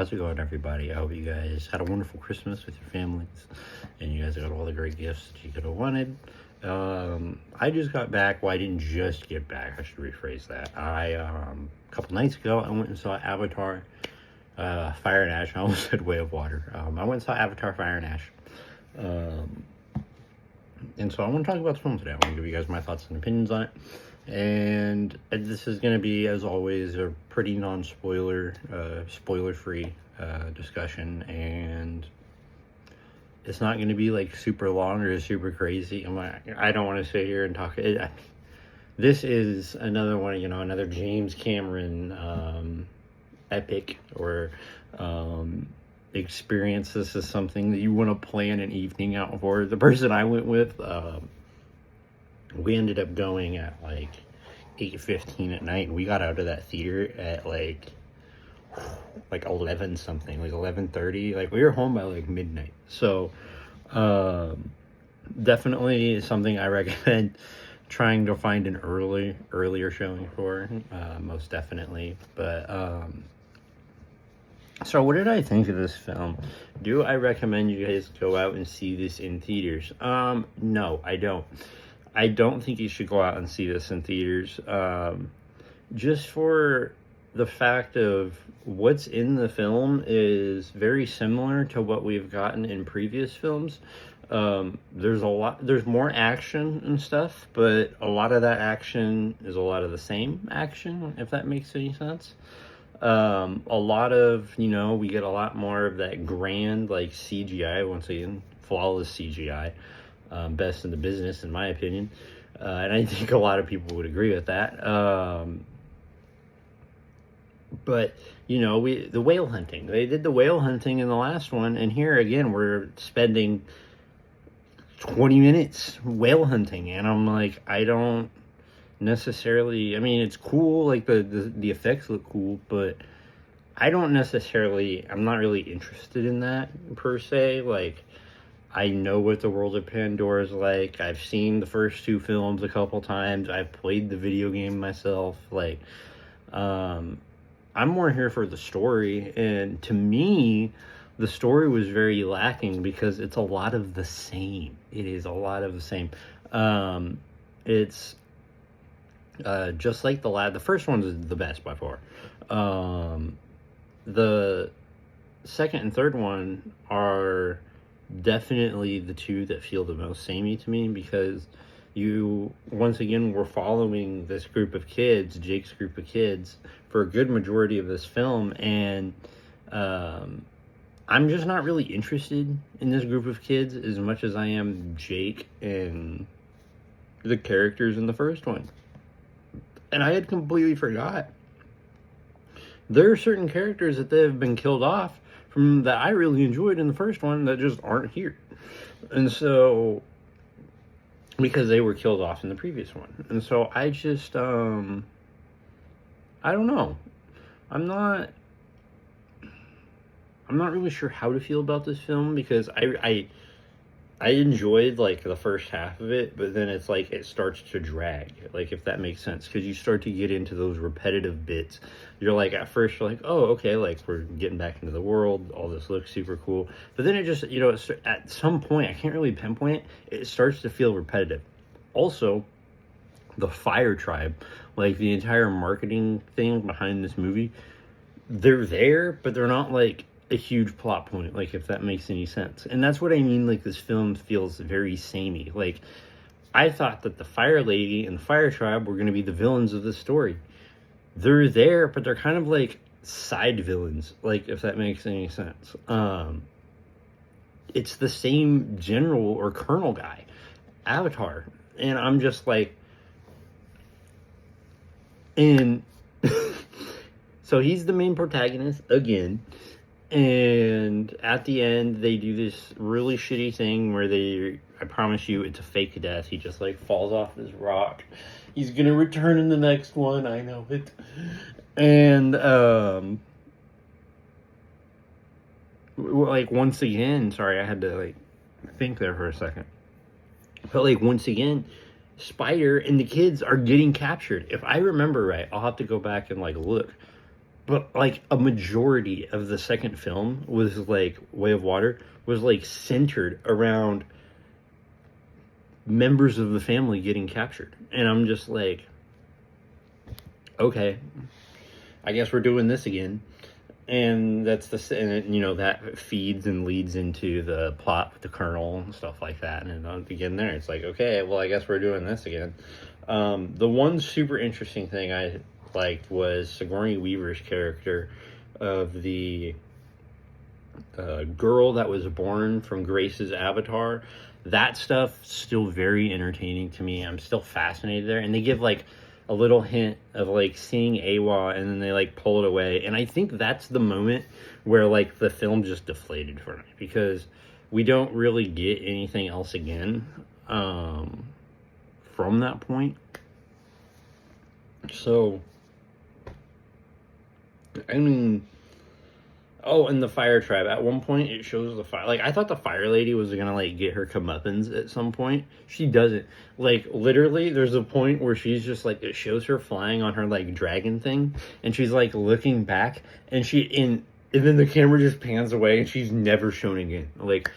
how's it going, everybody? I hope you guys had a wonderful Christmas with your families, and you guys got all the great gifts that you could have wanted. I just got back. Well, I didn't just get back. I should rephrase that. A couple nights ago, I went and saw Avatar, Fire and Ash. I almost said Way of Water. I went and saw Avatar, Fire and Ash. And so I want to talk about the film today. I want to give you guys my thoughts and opinions on it. And this is going to be, as always, a pretty non-spoiler, spoiler-free discussion. And it's not going to be like super long or super crazy. I don't want to sit here and talk. This is another one, another James Cameron epic or experience. This is something that you want to plan an evening out for. The person I went with, we ended up going at like 8:15 at night, and we got out of that theater at like 11 something, like 11:30. Like we were home by like midnight. So definitely something I recommend trying to find an earlier showing for, most definitely. But so what did I think of this film? Do I recommend you guys go out and see this in theaters? No, I don't. I don't think you should go out and see this in theaters. Just for the fact of what's in the film is very similar to what we've gotten in previous films. There's more action and stuff, but a lot of that action is a lot of the same action, if that makes any sense. A lot of, we get a lot more of that grand, like, CGI, once again, flawless CGI, best in the business, in my opinion, and I think a lot of people would agree with that, but, the whale hunting, they did the whale hunting in the last one, and here, again, we're spending 20 minutes whale hunting, and I'm like, I don't necessarily, it's cool, like the effects look cool, but I'm not really interested in that per se. Like, I know what the world of Pandora is like. I've seen the first two films a couple times. I've played the video game myself. Like, I'm more here for the story, and to me, the story was very lacking because it's a lot of the same. It is a lot of the same. It's just like the first one is the best by far. The second and third one are definitely the two that feel the most samey to me, because once again, we're following this group of kids, Jake's group of kids, for a good majority of this film, and I'm just not really interested in this group of kids as much as I am Jake and the characters in the first one. And I had completely forgot. There are certain characters that have been killed off from that I really enjoyed in the first one that just aren't here. And so, because they were killed off in the previous one. And so I just, I don't know. I'm not really sure how to feel about this film, because I enjoyed like the first half of it, but then it's like it starts to drag, like, if that makes sense, because you start to get into those repetitive bits. You're like, at first you're like, oh, okay, like we're getting back into the world, all this looks super cool, but then it just, at some point, I can't really pinpoint it, it starts to feel repetitive. Also, the Fire Tribe, like the entire marketing thing behind this movie, they're there, but they're not like a huge plot point, like, if that makes any sense. And that's what I mean, like, this film feels very samey. Like, I thought that the Fire Lady and the Fire Tribe were going to be the villains of the story. They're there, but they're kind of like side villains, like, if that makes any sense. It's the same general or colonel guy, Avatar, and I'm just like, and so he's the main protagonist again. And at the end, they do this really shitty thing where I promise you, it's a fake death. He just, like, falls off this rock. He's gonna return in the next one, I know it. And, like, once again, sorry, I had to, like, think there for a second. But, like, once again, Spider and the kids are getting captured. If I remember right, I'll have to go back and, like, look. but like a majority of the second film was like Way of Water was like centered around members of the family getting captured. And I'm just like, okay, I guess we're doing this again. And that's and you know, that feeds and leads into the plot with the colonel and stuff like that. And I'll begin there. It's like, okay, well, I guess we're doing this again. The one super interesting thing I liked was Sigourney Weaver's character of the girl that was born from Grace's avatar. That stuff still very entertaining to me. I'm still fascinated there. And they give like a little hint of like seeing Awa, and then they like pull it away. And I think that's the moment where like the film just deflated for me, because we don't really get anything else again from that point. So, I mean, oh, and the fire tribe. At one point, it shows the fire. Like, I thought the fire lady was gonna like get her comeuppance at some point. She doesn't. Like, literally, there's a point where she's just like, it shows her flying on her like dragon thing, and she's like looking back, and and then the camera just pans away, and she's never shown again. Like,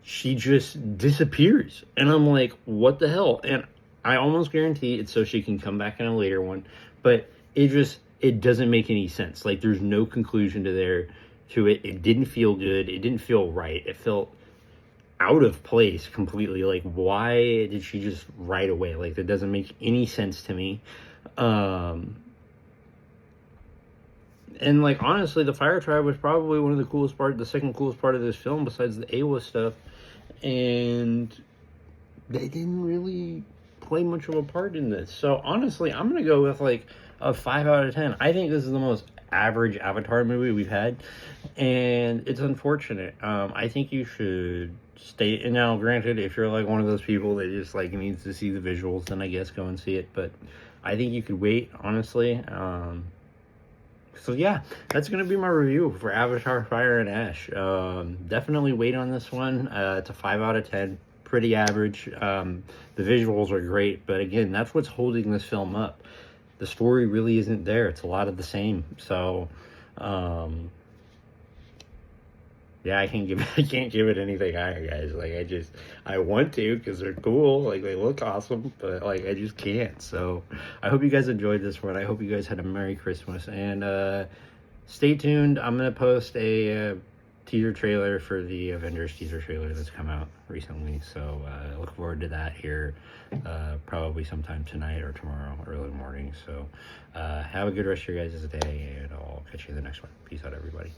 she just disappears, and I'm like, what the hell? And I almost guarantee it's so she can come back in a later one, but it doesn't make any sense. Like, there's no conclusion to it. It didn't feel good. It didn't feel right. It felt out of place completely. Like, why did she just right away? Like, that doesn't make any sense to me. And like, honestly, the fire tribe was probably one of the second coolest part of this film besides the Awa stuff. And they didn't really play much of a part in this. So honestly, I'm gonna go with like a 5 out of 10. I think this is the most average Avatar movie we've had, and it's unfortunate. I think you should stay. And now, granted, if you're like one of those people that just like needs to see the visuals, then I guess go and see it. But I think you could wait, honestly. So yeah, that's gonna be my review for Avatar: Fire and Ash. Definitely wait on this one. It's a 5 out of 10. Pretty average. The visuals are great, but again, that's what's holding this film up. The story really isn't there. It's a lot of the same. So, yeah, I can't give it anything higher, guys. Like, I want to, because they're cool. Like, they look awesome, but like, I just can't. So, I hope you guys enjoyed this one. I hope you guys had a Merry Christmas, and stay tuned. I'm gonna post a teaser trailer for the Avengers teaser trailer that's come out recently, so look forward to that here probably sometime tonight or tomorrow early morning. So have a good rest of your guys' day, and I'll catch you in the next one. Peace out, everybody.